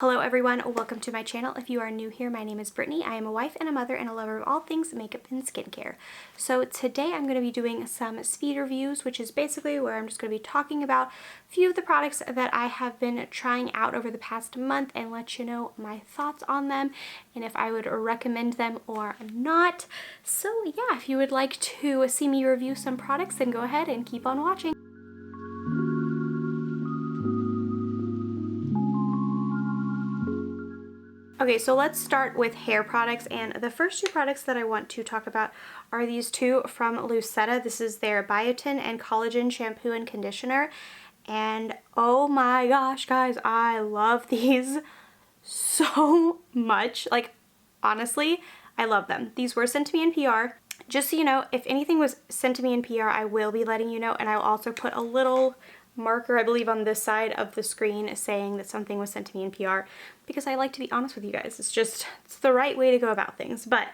Hello everyone, welcome to my channel. If you are new here, my name is Brittany. I am a wife and a mother and a lover of all things makeup and skincare. So today I'm going to be doing some speed reviews, which is basically where I'm just going to be talking about a few of the products that I have been trying out over the past month and let you know my thoughts on them and if I would recommend them or not. So yeah, if you would like to see me review some products, then go ahead and keep on watching. Okay, so let's start with hair products, and the first two products that I want to talk about are these two from Lucetta. This is their Biotin and Collagen Shampoo and Conditioner, and oh my gosh, guys, I love these so much. Like, honestly, I love them. These were sent to me in PR. Just so you know, if anything was sent to me in PR, I will be letting you know, and I will also put a little marker, I believe, on this side of the screen saying that something was sent to me in PR, because I like to be honest with you guys. It's the right way to go about things. But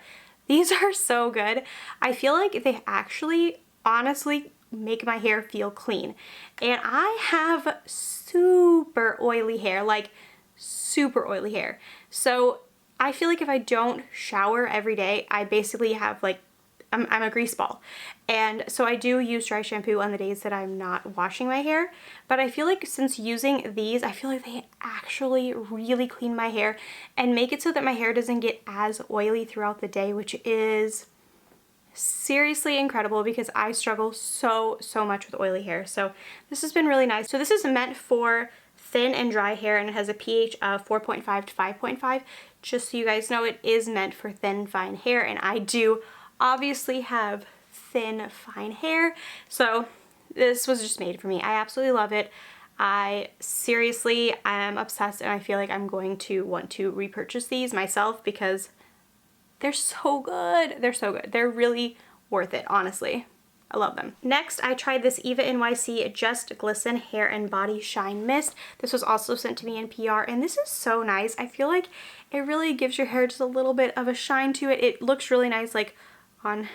these are so good. I feel like they actually honestly make my hair feel clean. And I have super oily hair, like super oily hair. So I feel like if I don't shower every day, I basically have like I'm a grease ball. And so I do use dry shampoo on the days that I'm not washing my hair. But I feel like since using these, I feel like they actually really clean my hair and make it so that my hair doesn't get as oily throughout the day, which is seriously incredible because I struggle so much with oily hair. So this has been really nice. So this is meant for thin and dry hair, and it has a pH of 4.5 to 5.5. Just so you guys know, it is meant for thin, fine hair, and I do obviously have thin, fine hair, so this was just made for me. I absolutely love it. I seriously am obsessed, and I feel like I'm going to want to repurchase these myself because they're so good. They're so good. They're really worth it, honestly. I love them. Next, I tried this Eva NYC Just Glisten Hair and Body Shine Mist. This was also sent to me in PR, and this is so nice. I feel like it really gives your hair just a little bit of a shine to it. It looks really nice, like on,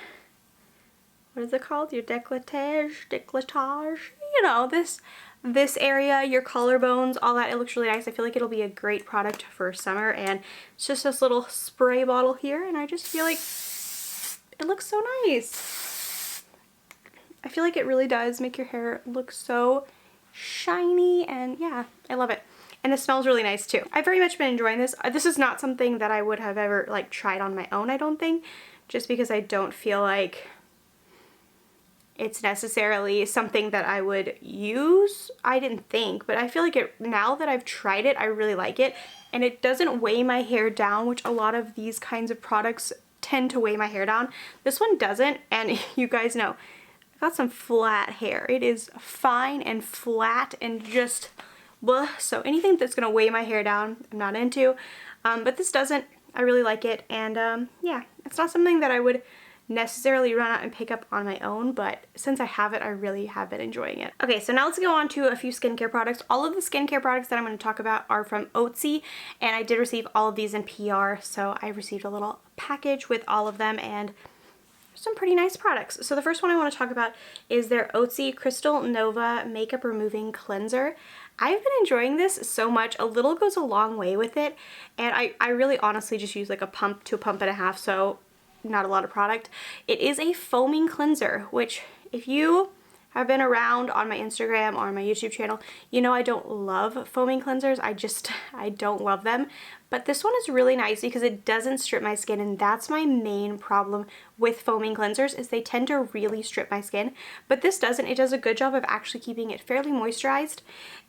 what is it called? Your decolletage, you know, this area, your collarbones, all that. It looks really nice. I feel like it'll be a great product for summer, and it's just this little spray bottle here, and I just feel like it looks so nice. I feel like it really does make your hair look so shiny, and yeah, I love it. And it smells really nice too. I've very much been enjoying this. This is not something that I would have ever like tried on my own, I don't think, just because I don't feel like it's necessarily something that I would use. I didn't think, but I feel like it, now that I've tried it, I really like it. And it doesn't weigh my hair down, which a lot of these kinds of products tend to weigh my hair down. This one doesn't, and you guys know, I've got some flat hair. It is fine and flat and just blah. So anything that's gonna weigh my hair down, I'm not into. But this doesn't. I really like it, and yeah, it's not something that I would necessarily run out and pick up on my own, but since I have it, I really have been enjoying it. Okay, so now let's go on to a few skincare products. All of the skincare products that I'm going to talk about are from Otzi, and I did receive all of these in PR, so I received a little package with all of them, and some pretty nice products. So the first one I want to talk about is their Otzi Crystal Nova Makeup Removing Cleanser. I've been enjoying this so much. A little goes a long way with it, and I really honestly just use like a pump to a pump and a half, so not a lot of product. It is a foaming cleanser, which if you have been around on my Instagram or my YouTube channel, you know I don't love foaming cleansers. I don't love them. But this one is really nice because it doesn't strip my skin, and that's my main problem with foaming cleansers, is they tend to really strip my skin. But this doesn't. It does a good job of actually keeping it fairly moisturized,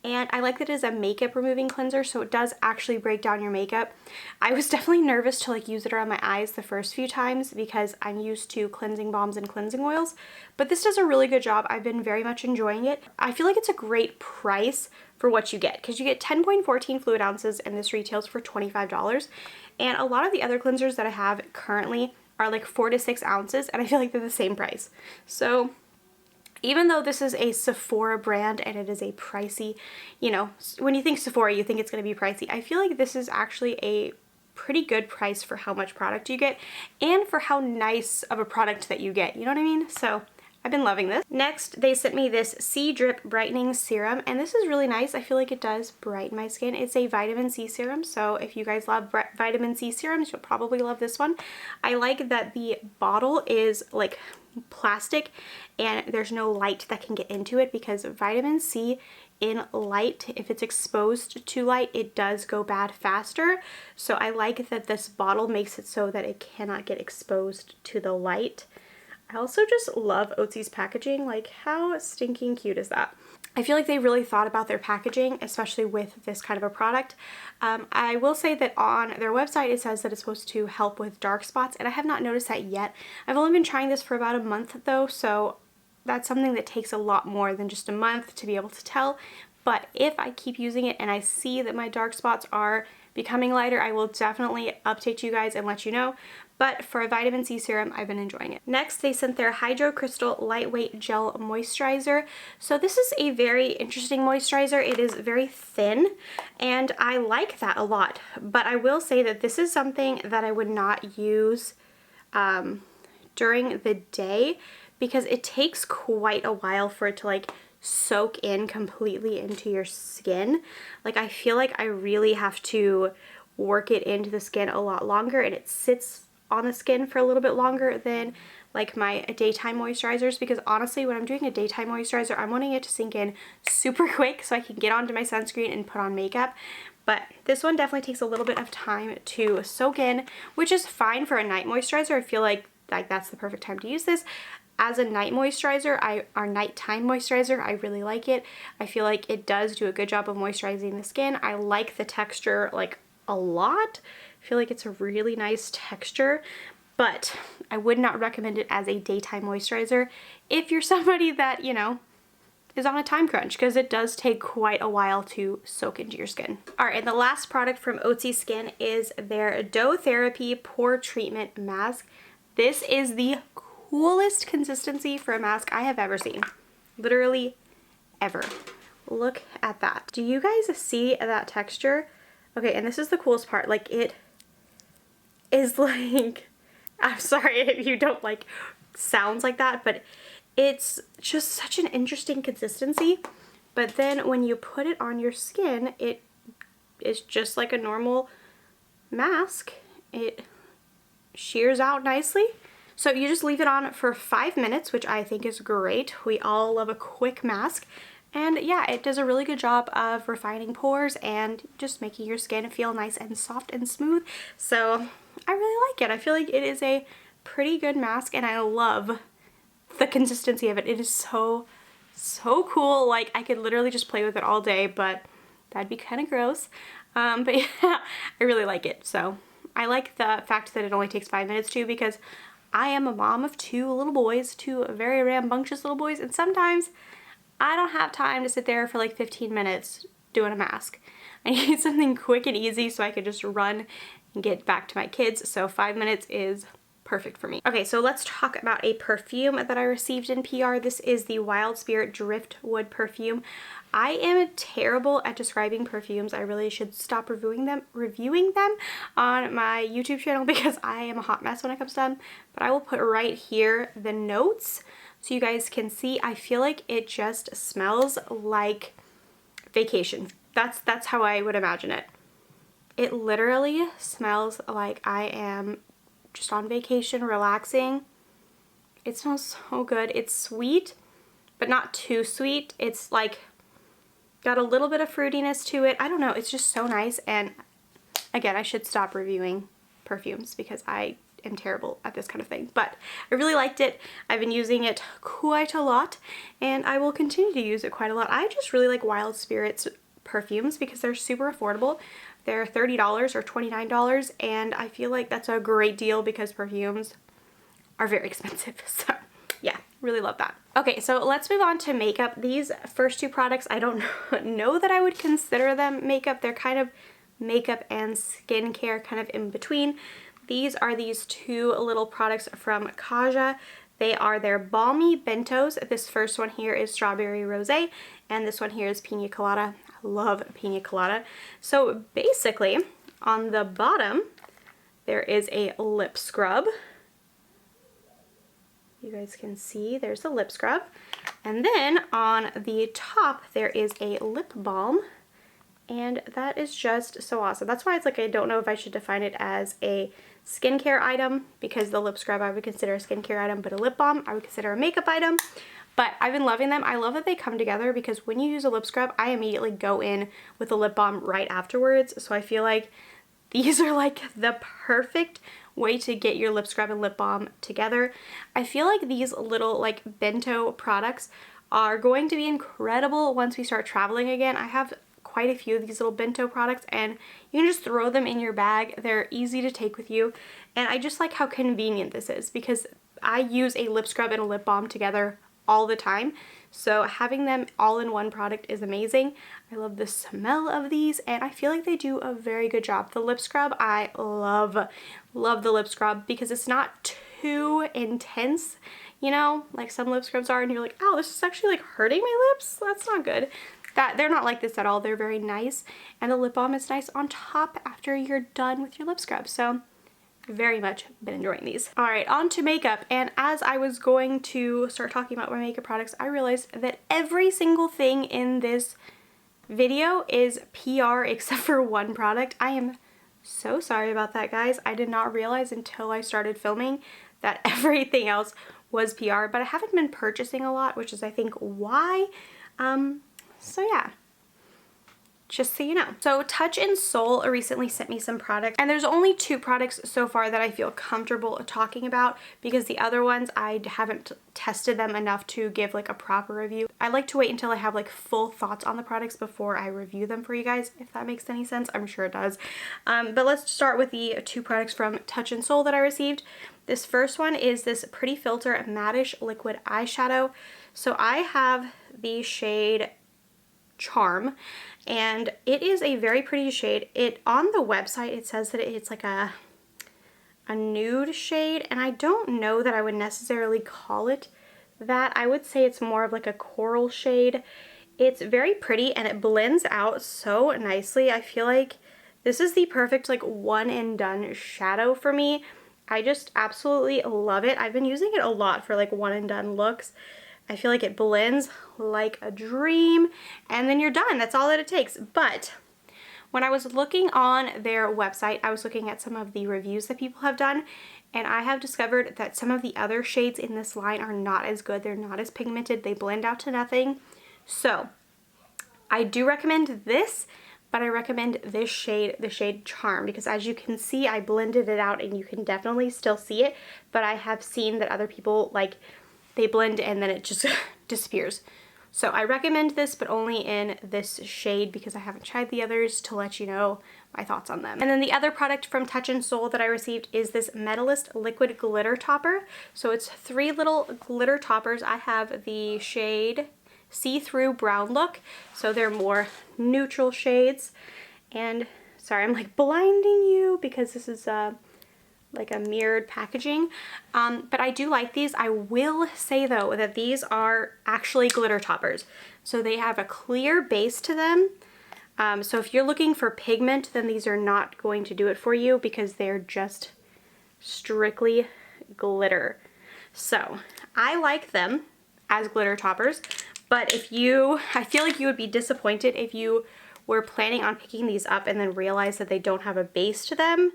and I like that it is a makeup removing cleanser, so it does actually break down your makeup. I was definitely nervous to like use it around my eyes the first few times because I'm used to cleansing balms and cleansing oils, but this does a really good job. I've been very much enjoying it. I feel like it's a great price for what you get, because you get 10.14 fluid ounces, and this retails for $25. And a lot of the other cleansers that I have currently are like 4 to 6 ounces, and I feel like they're the same price. So even though this is a Sephora brand and it is a pricey, you know, when you think Sephora, you think it's going to be pricey. I feel like this is actually a pretty good price for how much product you get and for how nice of a product that you get. You know what I mean? So I've been loving this. Next, they sent me this Sea Drip Brightening Serum, and this is really nice. I feel like it does brighten my skin. It's a vitamin C serum, so if you guys love vitamin C serums, you'll probably love this one. I like that the bottle is like plastic and there's no light that can get into it, because vitamin C in light, if it's exposed to light, it does go bad faster. So I like that this bottle makes it so that it cannot get exposed to the light. I also just love Otzi's packaging. Like, how stinking cute is that? I feel like they really thought about their packaging, especially with this kind of a product. I will say that on their website it says that it's supposed to help with dark spots, and I have not noticed that yet. I've only been trying this for about a month though, so that's something that takes a lot more than just a month to be able to tell. But if I keep using it and I see that my dark spots are becoming lighter, I will definitely update you guys and let you know. But for a vitamin C serum, I've been enjoying it. Next, they sent their Hydro Crystal Lightweight Gel Moisturizer. So this is a very interesting moisturizer. It is very thin, and I like that a lot. But I will say that this is something that I would not use during the day, because it takes quite a while for it to like soak in completely into your skin. Like, I feel like I really have to work it into the skin a lot longer, and it sits on the skin for a little bit longer than like my daytime moisturizers, because honestly, when I'm doing a daytime moisturizer, I'm wanting it to sink in super quick so I can get onto my sunscreen and put on makeup. But this one definitely takes a little bit of time to soak in, which is fine for a night moisturizer. I feel like that's the perfect time to use this. As a night moisturizer, our nighttime moisturizer, I really like it. I feel like it does do a good job of moisturizing the skin. I like the texture like a lot. I feel like it's a really nice texture, but I would not recommend it as a daytime moisturizer if you're somebody that, you know, is on a time crunch, because it does take quite a while to soak into your skin. Alright, and the last product from Otzi Skin is their Dough Therapy Pore Treatment Mask. This is the coolest consistency for a mask I have ever seen. Literally ever. Look at that. Do you guys see that texture? Okay, and this is the coolest part. Like, it is like, I'm sorry if you don't like sounds like that, but it's just such an interesting consistency. But then when you put it on your skin, it is just like a normal mask. It shears out nicely. So you just leave it on for 5 minutes, which I think is great. We all love a quick mask. And yeah, it does a really good job of refining pores and just making your skin feel nice and soft and smooth. So I really like it. I feel like it is a pretty good mask, and I love the consistency of it. It is so cool. Like, I could literally just play with it all day, but that'd be kind of gross. But yeah, I really like it. So I like the fact that it only takes 5 minutes too, because I am a mom of 2 little boys, 2 very rambunctious little boys, and sometimes I don't have time to sit there for like 15 minutes doing a mask. I need something quick and easy so I could just run and get back to my kids. So 5 minutes is perfect for me. Okay, so let's talk about a perfume that I received in PR. This is the Wild Spirit Driftwood perfume. I am terrible at describing perfumes. I really should stop reviewing them on my YouTube channel, because I am a hot mess when it comes to them. But I will put right here the notes so you guys can see. I feel like it just smells like vacation. That's how I would imagine it. It literally smells like I am just on vacation, relaxing. It smells so good. It's sweet, but not too sweet. It's like got a little bit of fruitiness to it. I don't know. It's just so nice. And again, I should stop reviewing perfumes because I am terrible at this kind of thing. But I really liked it. I've been using it quite a lot, and I will continue to use it quite a lot. I just really like Wild Spirits perfumes because they're super affordable. They're $30 or $29, and I feel like that's a great deal because perfumes are very expensive. So yeah, really love that. Okay, so let's move on to makeup. These first 2 products, I don't know that I would consider them makeup. They're kind of makeup and skincare, kind of in between. These are these 2 little products from Kaja. They are their Balmy Bentos. This first one here is Strawberry Rosé, and this one here is Pina Colada. I love Pina Colada. So basically, on the bottom, there is a lip scrub. You guys can see there's a lip scrub. And then on the top, there is a lip balm. And that is just so awesome. That's why it's like I don't know if I should define it as a skincare item, because the lip scrub I would consider a skincare item, but a lip balm I would consider a makeup item. But I've been loving them. I love that they come together, because when you use a lip scrub, I immediately go in with a lip balm right afterwards. So I feel like these are like the perfect way to get your lip scrub and lip balm together. I feel like these little like bento products are going to be incredible once we start traveling again. I have quite a few of these little bento products, and you can just throw them in your bag. They're easy to take with you, and I just like how convenient this is, because I use a lip scrub and a lip balm together all the time, so having them all in one product is amazing. I love the smell of these, and I feel like they do a very good job. The lip scrub, I love the lip scrub, because it's not too intense, you know, like some lip scrubs are, and you're like, oh, this is actually like hurting my lips. That's not good. They're not like this at all. They're very nice, and the lip balm is nice on top after you're done with your lip scrub. So very much been enjoying these. All right, on to makeup. And as I was going to start talking about my makeup products, I realized that every single thing in this video is PR except for one product. I am so sorry about that, guys. I did not realize until I started filming that everything else was PR, but I haven't been purchasing a lot, which is I think why. So yeah, just so you know. So Touch in Soul recently sent me some products, and there's only 2 products so far that I feel comfortable talking about, because the other ones I haven't tested them enough to give like a proper review. I like to wait until I have like full thoughts on the products before I review them for you guys, if that makes any sense. I'm sure it does. But let's start with the 2 products from Touch in Soul that I received. This first one is this Pretty Filter Matte-ish Liquid Eyeshadow. So I have the shade Charm, and it is a very pretty shade. On the website it says that it's like a nude shade, and I don't know that I would necessarily call it that. I would say it's more of like a coral shade. It's very pretty, and it blends out so nicely. I feel like this is the perfect like one and done shadow for me. I just absolutely love it. I've been using it a lot for like one and done looks. I feel like it blends like a dream, and then you're done. That's all that it takes. But when I was looking on their website, I was looking at some of the reviews that people have done, and I have discovered that some of the other shades in this line are not as good. They're not as pigmented. They blend out to nothing. So I do recommend this, but I recommend this shade, the shade Charm, because as you can see, I blended it out and you can definitely still see it, but I have seen that other people, like, they blend and then it just disappears. So I recommend this, but only in this shade, because I haven't tried the others, to let you know my thoughts on them. And then the other product from Touch in Soul that I received is this Metalist Liquid Glitter Topper. So it's 3 little glitter toppers. I have the shade See-Through Brown Look, so they're more neutral shades. And sorry, I'm like blinding you because this is like a mirrored packaging, but I do like these. I will say though that these are actually glitter toppers, so they have a clear base to them. So if you're looking for pigment, then these are not going to do it for you, because they're just strictly glitter. So I like them as glitter toppers, but I feel like you would be disappointed if you were planning on picking these up and then realize that they don't have a base to them.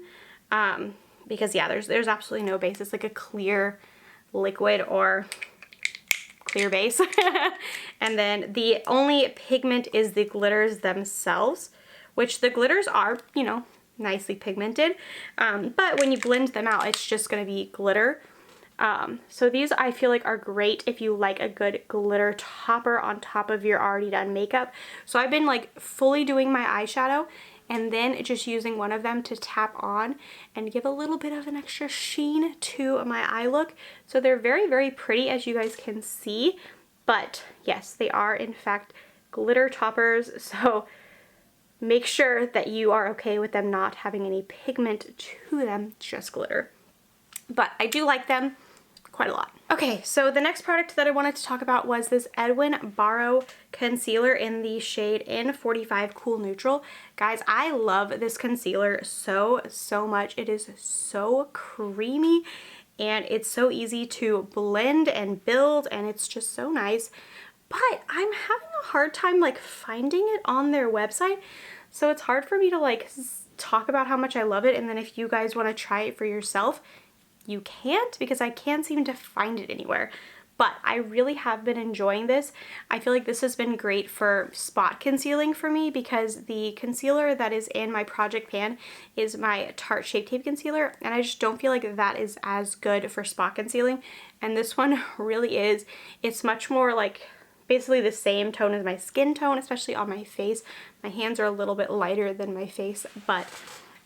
Because yeah, there's absolutely no base. It's like a clear liquid or clear base. And then the only pigment is the glitters themselves, which the glitters are, you know, nicely pigmented. But when you blend them out, it's just going to be glitter. So these I feel like are great if you like a good glitter topper on top of your already done makeup. So I've been like fully doing my eyeshadow, and then just using one of them to tap on and give a little bit of an extra sheen to my eye look. So they're very, very pretty, as you guys can see. But yes, they are in fact glitter toppers. So make sure that you are okay with them not having any pigment to them, just glitter. But I do like them quite a lot. Okay, so the next product that I wanted to talk about was this Edwin Barrow concealer in the shade N45 Cool Neutral. Guys, I love this concealer so much. It is so creamy, and it's so easy to blend and build, and it's just so nice. But I'm having a hard time like finding it on their website, so it's hard for me to like talk about how much I love it, and then if you guys want to try it for yourself, you can't, because I can't seem to find it anywhere. But I really have been enjoying this. I feel like this has been great for spot concealing for me, because the concealer that is in my project pan is my Tarte Shape Tape Concealer, and I just don't feel like that is as good for spot concealing. And this one really is. It's much more like basically the same tone as my skin tone, especially on my face. My hands are a little bit lighter than my face, but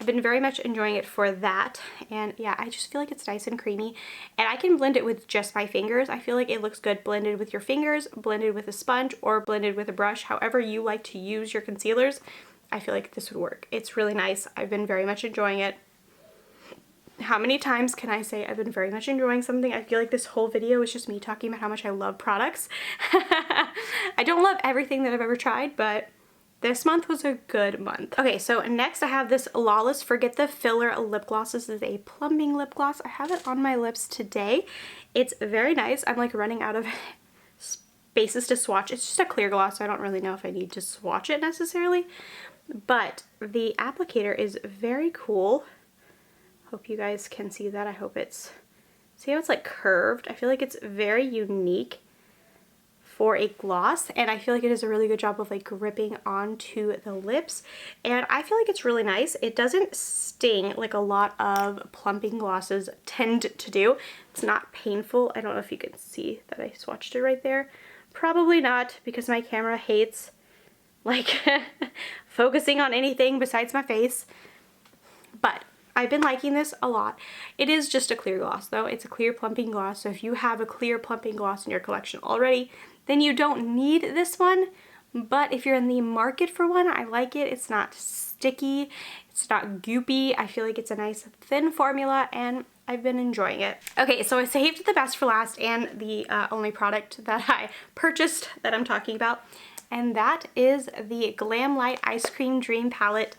I've been very much enjoying it for that. And yeah, I just feel like it's nice and creamy, and I can blend it with just my fingers. I feel like it looks good blended with your fingers, blended with a sponge, or blended with a brush. However you like to use your concealers, I feel like this would work. It's really nice. I've been very much enjoying it. How many times can I say I've been very much enjoying something? I feel like this whole video is just me talking about how much I love products. I don't love everything that I've ever tried, but this month was a good month. Okay, so next I have this Lawless Forget the Filler lip gloss. This is a plumping lip gloss. I have it on my lips today. It's very nice. I'm like running out of spaces to swatch. It's just a clear gloss, so I don't really know if I need to swatch it necessarily. But the applicator is very cool. Hope you guys can see that. I hope it's, see how it's like curved? I feel like it's very unique for a gloss, and I feel like it does a really good job of like gripping onto the lips, and I feel like it's really nice. It doesn't sting like a lot of plumping glosses tend to do. It's not painful. I don't know if you can see that I swatched it right there. Probably not, because my camera hates like focusing on anything besides my face. But I've been liking this a lot. It is just a clear gloss though. It's a clear plumping gloss, so if you have a clear plumping gloss in your collection already, then you don't need this one. But if you're in the market for one, I like it. It's not sticky, it's not goopy. I feel like it's a nice thin formula, and I've been enjoying it. Okay, so I saved the best for last, and the only product that I purchased that I'm talking about, and that is the Glam Light Ice Cream Dream Palette.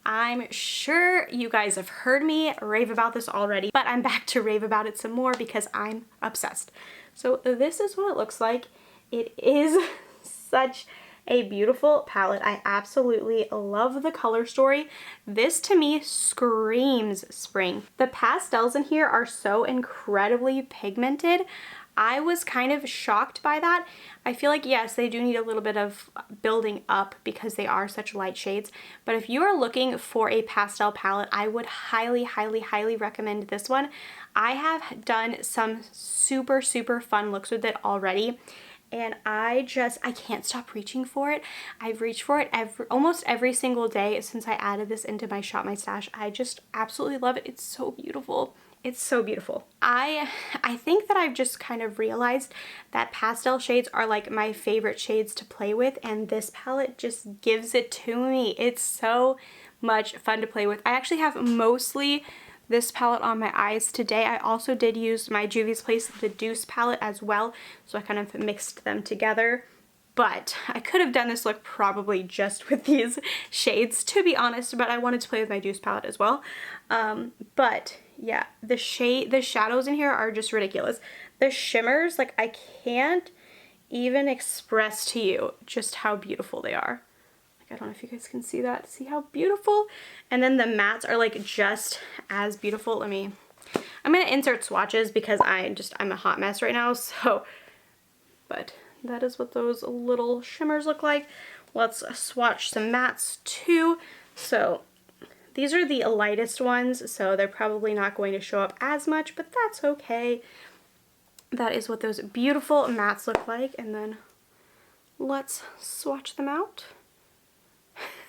I'm sure you guys have heard me rave about this already, but I'm back to rave about it some more because I'm obsessed. So this is what it looks like. It is such a beautiful palette. I absolutely love the color story. This to me screams spring. The pastels in here are so incredibly pigmented. I was kind of shocked by that. I feel like, yes, they do need a little bit of building up because they are such light shades, but if you are looking for a pastel palette, I would highly, highly, highly recommend this one. I have done some super, super fun looks with it already, and I can't stop reaching for it. I've reached for it almost every single day since I added this into my Shop My Stash. I just absolutely love it. It's so beautiful. It's so beautiful. I think that I've just kind of realized that pastel shades are like my favorite shades to play with, and this palette just gives it to me. It's so much fun to play with. I actually have mostly this palette on my eyes today. I also did use my Juvia's Place The Deuce palette as well, so I kind of mixed them together. But I could have done this look probably just with these shades, to be honest, but I wanted to play with my Deuce palette as well. But yeah, the shadows in here are just ridiculous. The shimmers, like, I can't even express to you just how beautiful they are. Like, I don't know if you guys can see that. See how beautiful? And then the mattes are like just as beautiful. I'm gonna insert swatches because I'm a hot mess right now, so, but that is what those little shimmers look like. Let's swatch some mattes too. So these are the lightest ones, so they're probably not going to show up as much, but that's okay. That is what those beautiful mattes look like, and then let's swatch them out.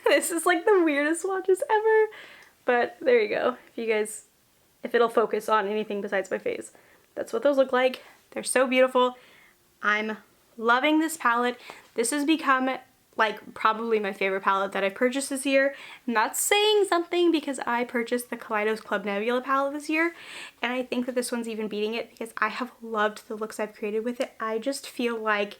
This is like the weirdest swatches ever, but there you go. If it'll focus on anything besides my face. That's what those look like. They're so beautiful. I'm loving this palette. This has become like probably my favorite palette that I've purchased this year. And that's saying something because I purchased the Kaleidos Club Nebula palette this year, and I think that this one's even beating it because I have loved the looks I've created with it. I just feel like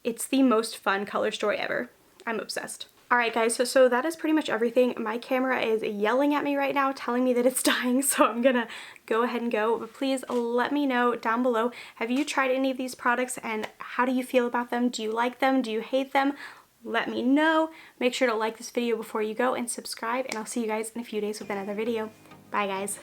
it's the most fun color story ever. I'm obsessed. Alright guys, so that is pretty much everything. My camera is yelling at me right now, telling me that it's dying, so I'm gonna go ahead and go. But please let me know down below, have you tried any of these products and how do you feel about them? Do you like them? Do you hate them? Let me know. Make sure to like this video before you go and subscribe, and I'll see you guys in a few days with another video. Bye guys.